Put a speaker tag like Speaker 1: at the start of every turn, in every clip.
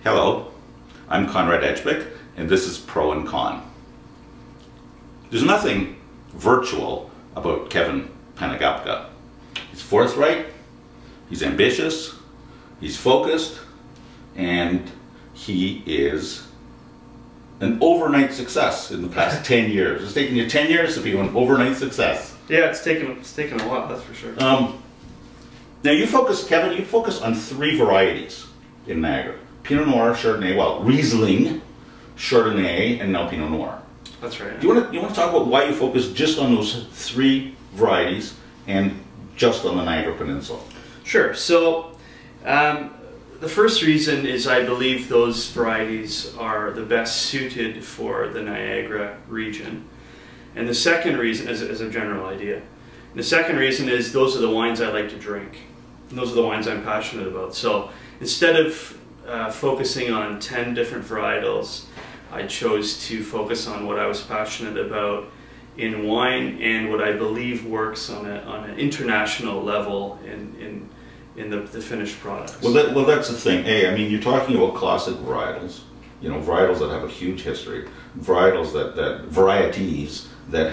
Speaker 1: Hello, I'm Konrad Ejbich, and this is Pro and Con. There's nothing virtual about Kevin Panagapka. He's forthright, he's ambitious, he's focused, and he is an overnight success in the past 10 years. It's taken you 10 years to be an overnight success.
Speaker 2: Yeah, it's taken a while, that's for sure.
Speaker 1: Now you focus, Kevin, you focus on 3 varieties in Niagara. Pinot Noir, Chardonnay, well, Riesling, Chardonnay, and now Pinot Noir.
Speaker 2: That's right.
Speaker 1: Do you want to talk about why you focus just on those 3 varieties and just on the Niagara Peninsula?
Speaker 2: Sure. So the first reason is I believe those varieties are the best suited for the Niagara region. And the second reason, as a general idea, and the second reason is those are the wines I like to drink. And those are the wines I'm passionate about. So instead of focusing on 10 different varietals, I chose to focus on what I was passionate about in wine and what I believe works on an international level in the finished products.
Speaker 1: Well, that's the thing. I mean, you're talking about classic varietals, you know, varietals that have a huge history, varieties that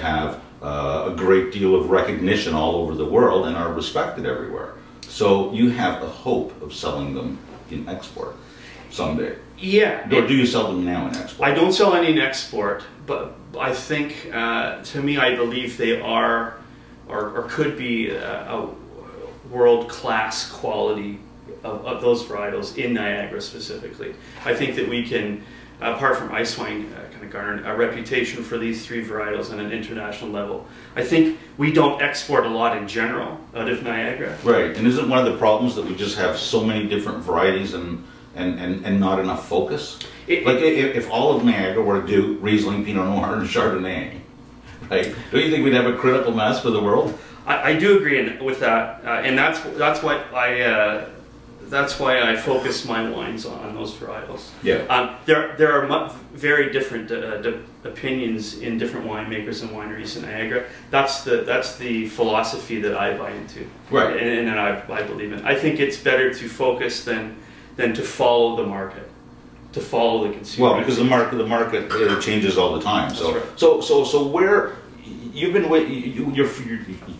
Speaker 1: have a great deal of recognition all over the world and are respected everywhere. So you have the hope of selling them in export someday.
Speaker 2: Yeah.
Speaker 1: Or do you sell them now in export?
Speaker 2: I don't sell any in export, but I think, to me, I believe they are, or could be, a world-class quality of those varietals in Niagara specifically. I think that we can, apart from ice wine, kind of garner a reputation for these 3 varietals on an international level. I think we don't export a lot in general out of Niagara.
Speaker 1: Right, and isn't one of the problems that we just have so many different varieties and not enough focus? If all of Niagara were to do Riesling, Pinot Noir, and Chardonnay, right? Don't you think we'd have a critical mass for the world?
Speaker 2: I do agree with that, and that's why I focus my wines on those varietals.
Speaker 1: Yeah.
Speaker 2: There are very different opinions in different winemakers and wineries in Niagara. That's the philosophy that I buy into.
Speaker 1: Right.
Speaker 2: And I believe in. I think it's better to focus than to follow the market, to follow the consumer.
Speaker 1: Well, because the market changes all the time. So
Speaker 2: right.
Speaker 1: so where you've been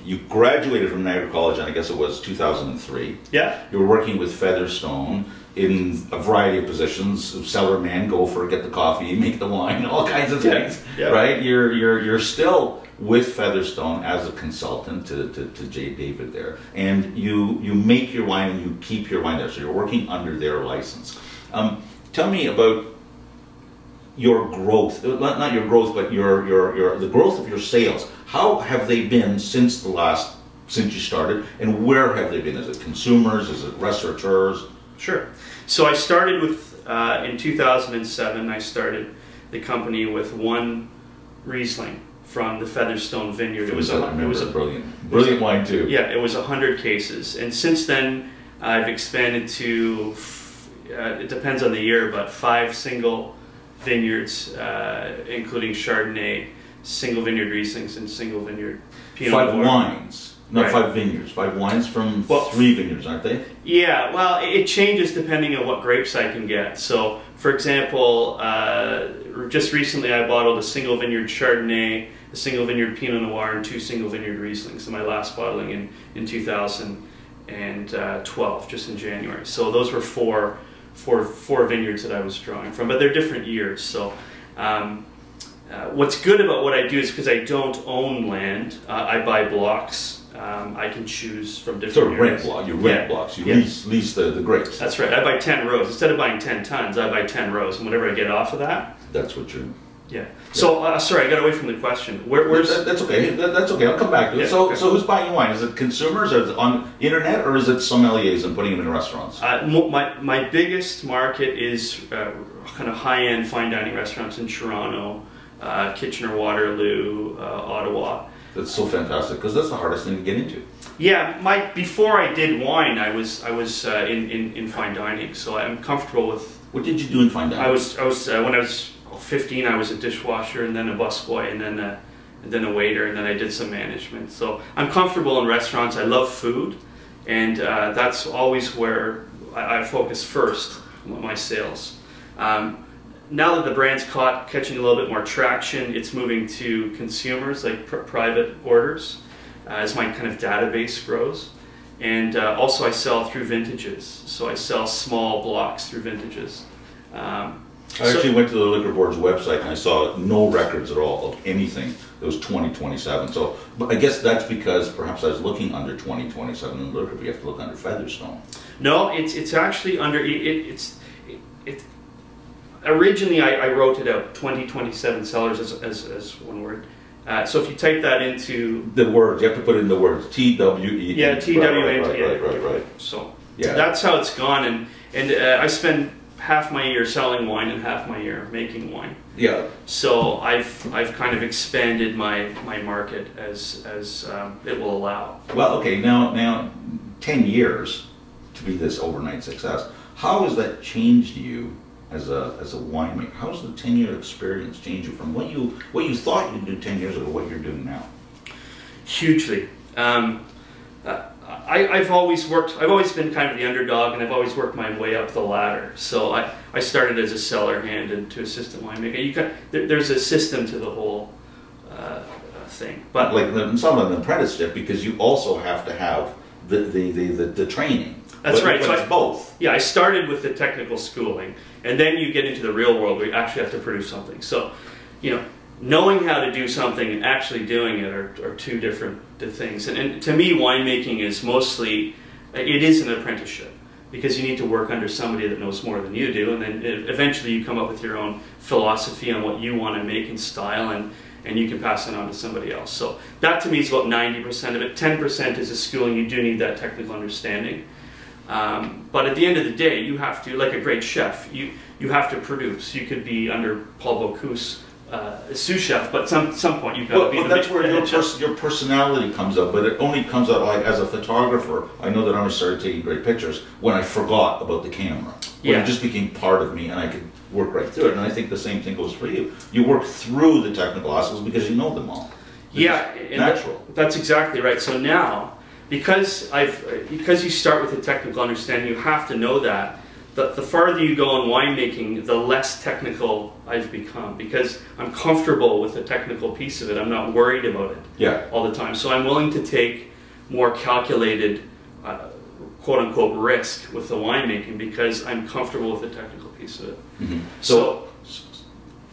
Speaker 1: you graduated from Niagara College, and I guess it was 2003.
Speaker 2: Yeah.
Speaker 1: You were working with Featherstone in a variety of positions: cellar man, gopher, get the coffee, make the wine, all kinds of things.
Speaker 2: Yeah.
Speaker 1: Right? You're still with Featherstone as a consultant to J. David there, and you make your wine and you keep your wine there. So you're working under their license. Tell me about your growth, not your growth, but the growth of your sales. How have they been since you started, and where have they been? Is it consumers? Is it restaurateurs?
Speaker 2: Sure. So I started with in 2007. I started the company with 1 Riesling from the Featherstone vineyard. It was a
Speaker 1: brilliant wine too.
Speaker 2: Yeah, it was 100 cases, and since then I've expanded to it depends on the year, but 5 single vineyards, including Chardonnay, single vineyard Rieslings, and single vineyard Pinot Noir.
Speaker 1: 5 wines, not
Speaker 2: right.
Speaker 1: 5 vineyards. 5 wines from 3 vineyards, aren't they?
Speaker 2: Yeah, well, it changes depending on what grapes I can get. So, for example, just recently I bottled a single vineyard Chardonnay, a single vineyard Pinot Noir, and 2 single vineyard Rieslings in my last bottling in 2012, just in January. So those were four vineyards that I was drawing from, but they're different years. So what's good about what I do is because I don't own land, I buy blocks. I can choose from different areas.
Speaker 1: You rent blocks. You lease the grapes.
Speaker 2: That's right. I buy 10 rows. Instead of buying 10 tons, I buy 10 rows, and whatever I get off of that.
Speaker 1: That's what you're...
Speaker 2: Yeah. So, sorry, I got away from the question. Where's...
Speaker 1: That's okay. That's okay. I'll come back to it.
Speaker 2: Yeah,
Speaker 1: so,
Speaker 2: okay.
Speaker 1: So who's buying your wine? Is it consumers, or is it on internet, or is it sommeliers and putting them in restaurants?
Speaker 2: My biggest market is kind of high-end fine dining restaurants in Toronto, Kitchener-Waterloo, Ottawa.
Speaker 1: That's so fantastic, because that's the hardest thing to get into.
Speaker 2: Yeah, before I did wine, I was in fine dining, so I'm comfortable with.
Speaker 1: What did you do in fine dining?
Speaker 2: I was when I was 15, I was a dishwasher, and then a busboy, and then a waiter, and then I did some management. So I'm comfortable in restaurants. I love food, and that's always where I focus first, my sales. Now that the brand's catching a little bit more traction, it's moving to consumers, like private orders, as my kind of database grows. And also I sell through vintages, so I sell small blocks through vintages.
Speaker 1: I actually went to the Liquor Board's website and I saw no records at all of anything that was 2027. So, but I guess that's because perhaps I was looking under 2027 and look, we have to look under Featherstone.
Speaker 2: No, it's actually under originally I wrote it out 2027 cellars as one word. So if you type that into
Speaker 1: the words, you have to put in the words TWE.
Speaker 2: Yeah, TWE.
Speaker 1: Right.
Speaker 2: So
Speaker 1: yeah,
Speaker 2: that's how it's gone, and I spend half my year selling wine and half my year making wine.
Speaker 1: Yeah.
Speaker 2: So I've kind of expanded my market as it will allow.
Speaker 1: Well, okay, now 10 years to be this overnight success. How has that changed you as a winemaker? How's the 10-year experience changed you from what you thought you'd do 10 years ago, what you're doing now?
Speaker 2: Hugely. I've always been kind of the underdog, and I've always worked my way up the ladder. So I started as a cellar hand and to assistant winemaker. There's a system to the whole thing. But
Speaker 1: like it's not an apprenticeship, because you also have to have the training.
Speaker 2: That's right.
Speaker 1: So it's both.
Speaker 2: Yeah, I started with the technical schooling, and then you get into the real world where you actually have to produce something. So, knowing how to do something and actually doing it are two different things. And to me, winemaking is mostly, it is an apprenticeship, because you need to work under somebody that knows more than you do, and then eventually you come up with your own philosophy on what you want to make and style, and you can pass it on to somebody else. So that to me is about 90% of it. 10% is a schooling. You do need that technical understanding. But at the end of the day, you have to, like a great chef, you have to produce. You could be under Paul Bocuse, sous chef, but some point you've got to be.
Speaker 1: Well, that's where your personality comes out, but it only comes out, like, as a photographer. I know that I only started taking great pictures when I forgot about the camera. When it just became part of me, and I could work right through it. And I think the same thing goes for you. You work through the technical aspects because you know them all. It's natural.
Speaker 2: That's exactly right. So now, because you start with a technical understanding, you have to know that. The farther you go in winemaking, the less technical I've become, because I'm comfortable with the technical piece of it. I'm not worried about it all the time. So I'm willing to take more calculated, quote-unquote, risk with the winemaking, because I'm comfortable with the technical piece of it.
Speaker 1: Mm-hmm.
Speaker 2: So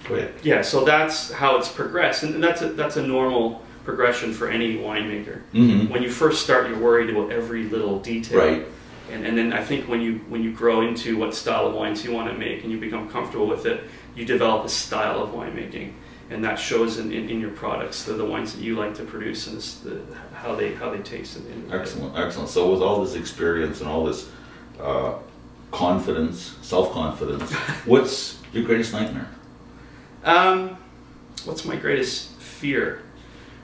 Speaker 1: go ahead.
Speaker 2: Yeah, so that's how it's progressed, and that's a normal progression for any winemaker.
Speaker 1: Mm-hmm.
Speaker 2: When you first start, you're worried about every little detail.
Speaker 1: Right.
Speaker 2: And then I think when you grow into what style of wines you want to make and you become comfortable with it, you develop a style of winemaking, and that shows in your products, the wines that you like to produce, and how they taste.
Speaker 1: Excellent. So with all this experience and all this confidence, self-confidence, what's your greatest nightmare?
Speaker 2: What's my greatest fear?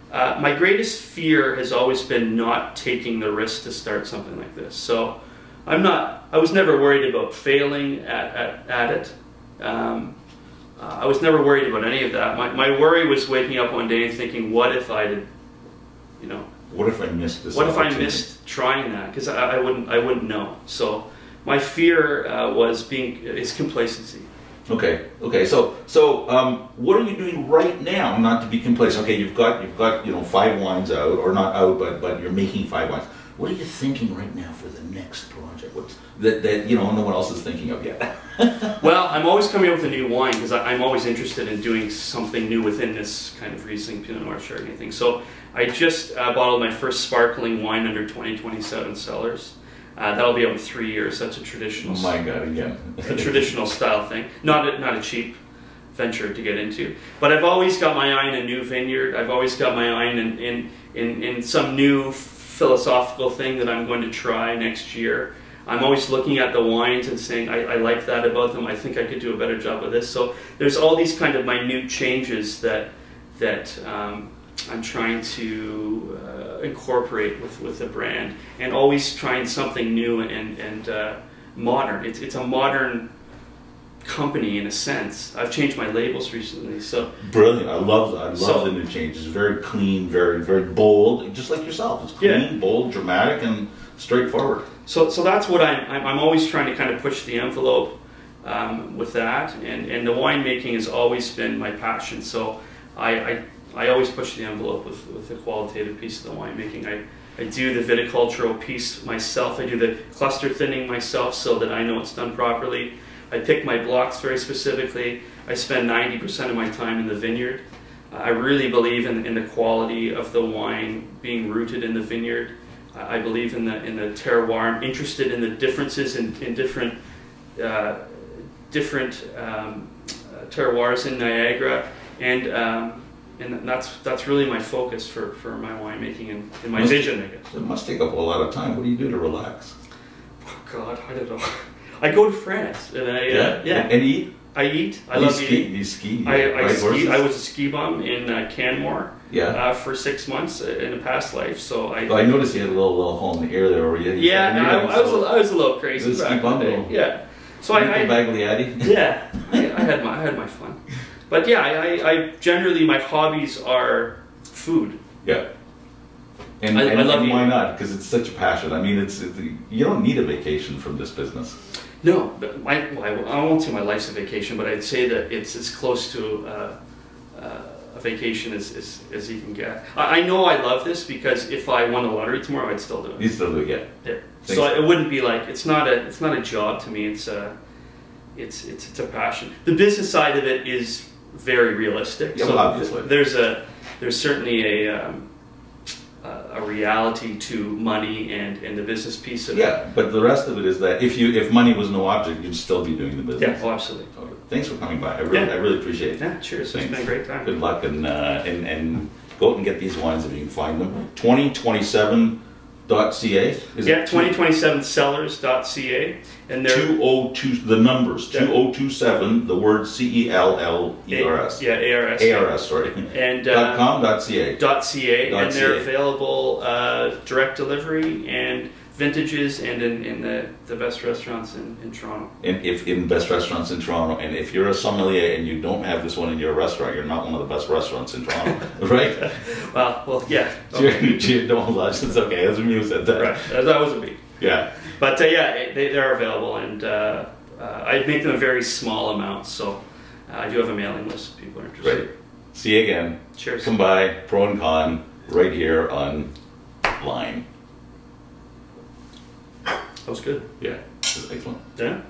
Speaker 2: My greatest fear has always been not taking the risk to start something like this. So I was never worried about failing at it. I was never worried about any of that. My worry was waking up one day and thinking, what if I did,
Speaker 1: what if I missed this?
Speaker 2: What if I missed trying that? Because I wouldn't know. So my fear is complacency.
Speaker 1: Okay. So what are you doing right now not to be complacent? Okay, you've got 5 wines out, or not out, but you're making 5 wines. What are you thinking right now for the next project? What's that no one else is thinking of yet?
Speaker 2: Well, I'm always coming up with a new wine, because I'm always interested in doing something new within this kind of Riesling, Pinot Noir, Chardonnay thing. So I just bottled my first sparkling wine under 2027 cellars. That'll be out in 3 years. That's a traditional.
Speaker 1: Oh my God! Again,
Speaker 2: a traditional style thing. Not a cheap venture to get into. But I've always got my eye in a new vineyard. I've always got my eye in some new philosophical thing that I'm going to try next year. I'm always looking at the wines and saying, I like that about them. I think I could do a better job of this. So there's all these kind of minute changes that I'm trying to incorporate with the brand, and always trying something new and modern. It's a modern company in a sense. I've changed my labels recently, so
Speaker 1: brilliant. I love that. I love the new changes. Very clean, very very bold, just like yourself. It's clean, bold, dramatic, and straightforward.
Speaker 2: So that's what I'm always trying to kind of push the envelope with that, and the winemaking has always been my passion. So I always push the envelope with the qualitative piece of the winemaking. I do the viticultural piece myself. I do the cluster thinning myself so that I know it's done properly. I pick my blocks very specifically. I spend 90% of my time in the vineyard. I really believe in the quality of the wine being rooted in the vineyard. I believe in the terroir. I'm interested in the differences in different terroirs in Niagara, and that's really my focus for my winemaking and my vision, I guess.
Speaker 1: It must take up a lot of time. What do you do to relax?
Speaker 2: Oh God, I don't know. I go to France and
Speaker 1: and eat.
Speaker 2: I eat. I love eating.
Speaker 1: You ski.
Speaker 2: I ski. I was a ski bum in Canmore.
Speaker 1: Yeah.
Speaker 2: For 6 months in a past life. So I
Speaker 1: noticed you had a little hole in the ear there. Where you
Speaker 2: I was a little crazy.
Speaker 1: Was a ski bum.
Speaker 2: Yeah. So I yeah. I had my fun. But yeah, I generally, my hobbies are food.
Speaker 1: Yeah. And
Speaker 2: I love eating.
Speaker 1: Why not? Because it's such a passion. I mean, you don't need a vacation from this business.
Speaker 2: No, but I won't say my life's a vacation, but I'd say that it's as close to a vacation as you can get. I know I love this because if I won the lottery tomorrow, I'd still do it.
Speaker 1: You still do it, yeah.
Speaker 2: Yeah. So it wouldn't be like, it's not a job to me. It's a passion. The business side of it is very realistic.
Speaker 1: Yeah,
Speaker 2: so
Speaker 1: well, obviously.
Speaker 2: There's certainly a reality to money and the business piece of it.
Speaker 1: Yeah, but the rest of it is that if money was no object, you'd still be doing the business.
Speaker 2: Yeah, oh, absolutely.
Speaker 1: Okay. Thanks for coming by. I really appreciate it.
Speaker 2: Yeah, cheers.
Speaker 1: Thanks.
Speaker 2: It's been a great time.
Speaker 1: Good luck and go out and get these wines if you can find them. 2027.ca. Is it
Speaker 2: 2027sellers.ca, and they're
Speaker 1: 202 the numbers 2027 the word CELLERS.
Speaker 2: Yeah, ARS.
Speaker 1: ARS, sorry.
Speaker 2: And
Speaker 1: .com.ca.
Speaker 2: .ca, and they're available direct delivery and vintages, and in the best restaurants in Toronto.
Speaker 1: And if in best restaurants in Toronto, and if you're a sommelier and you don't have this one in your restaurant, you're not one of the best restaurants in Toronto, right?
Speaker 2: well, yeah. Okay.
Speaker 1: Don't lodge. It's okay. As you said that.
Speaker 2: Right. That was a me.
Speaker 1: Yeah.
Speaker 2: But yeah, they're available, and I make them in very small amounts, so I do have a mailing list if people are interested.
Speaker 1: Right. See you again.
Speaker 2: Cheers.
Speaker 1: Come by, pro and con, right here on Line.
Speaker 2: That was good.
Speaker 1: Yeah, it was excellent.
Speaker 2: Yeah.